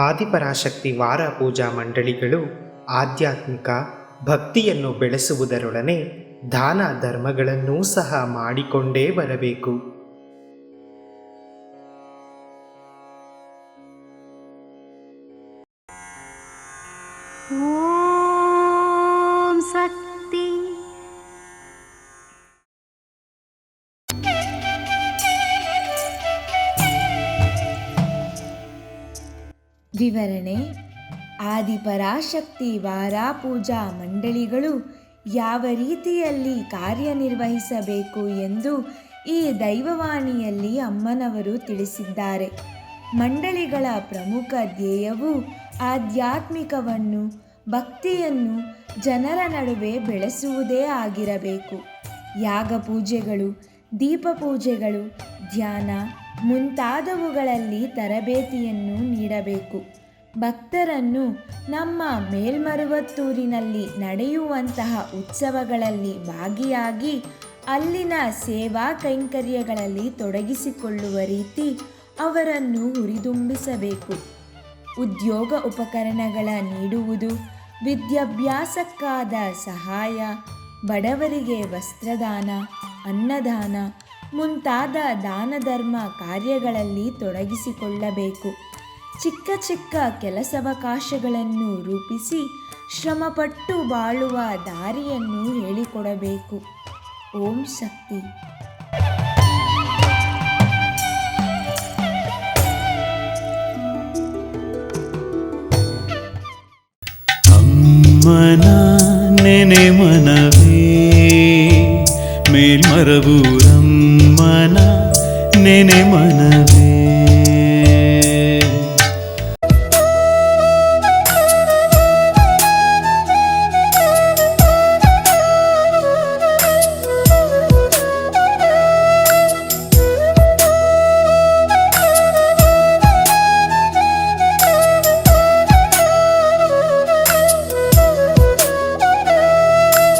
ಆದಿಪರಾಶಕ್ತಿ ವಾರ ಪೂಜಾ ಮಂಡಳಿಗಳು ಆಧ್ಯಾತ್ಮಿಕ ಭಕ್ತಿಯನ್ನು ಬೆಳೆಸುವುದರೊಡನೆ ದಾನ ಧರ್ಮಗಳನ್ನೂ ಸಹ ಮಾಡಿಕೊಂಡೇ ಬರಬೇಕು. ಓಂ ಶಕ್ತಿ. ವಿವರಣೆ: ಆದಿಪರಾಶಕ್ತಿ ವಾರ ಪೂಜಾ ಮಂಡಳಿಗಳು ಯಾವ ರೀತಿಯಲ್ಲಿ ಕಾರ್ಯನಿರ್ವಹಿಸಬೇಕು ಎಂದು ಈ ದೈವವಾಣಿಯಲ್ಲಿ ಅಮ್ಮನವರು ತಿಳಿಸಿದ್ದಾರೆ. ಮಂಡಳಿಗಳ ಪ್ರಮುಖ ಧ್ಯೇಯವು ಆಧ್ಯಾತ್ಮಿಕವನ್ನು, ಭಕ್ತಿಯನ್ನು ಜನರ ನಡುವೆ ಬೆಳೆಸುವುದೇ ಆಗಿರಬೇಕು. ಯಾಗ ಪೂಜೆಗಳು, ದೀಪ ಪೂಜೆಗಳು, ಧ್ಯಾನ ಮುಂತಾದವುಗಳಲ್ಲಿ ತರಬೇತಿಯನ್ನು ನೀಡಬೇಕು. ಭಕ್ತರನ್ನು ನಮ್ಮ ಮೇಲ್ಮರುವತ್ತೂರಿನಲ್ಲಿ ನಡೆಯುವಂತಹ ಉತ್ಸವಗಳಲ್ಲಿ ಭಾಗಿಯಾಗಿ ಅಲ್ಲಿನ ಸೇವಾ ಕೈಂಕರ್ಯಗಳಲ್ಲಿ ತೊಡಗಿಸಿಕೊಳ್ಳುವ ರೀತಿ ಅವರನ್ನು ಹುರಿದುಂಬಿಸಬೇಕು. ಉದ್ಯೋಗ ಉಪಕರಣಗಳ ನೀಡುವುದು, ವಿದ್ಯಾಭ್ಯಾಸಕ್ಕಾದ ಸಹಾಯ, ಬಡವರಿಗೆ ವಸ್ತ್ರದಾನ, ಅನ್ನದಾನ ಮುಂತಾದ ದಾನ ಧರ್ಮ ಕಾರ್ಯಗಳಲ್ಲಿ ತೊಡಗಿಸಿಕೊಳ್ಳಬೇಕು. ಚಿಕ್ಕ ಚಿಕ್ಕ ಕೆಲಸವಕಾಶಗಳನ್ನು ರೂಪಿಸಿ ಶ್ರಮಪಟ್ಟು ಬಾಳುವ ದಾರಿಯನ್ನು ಹೇಳಿಕೊಡಬೇಕು. ಓಂ ಶಕ್ತಿ. ಅಮ್ಮನ ನೆನೆ ಮನವೇ ಮೇಲ್ಮರವೂರಮ್ಮನ ನೆನೆ ಮನವೇ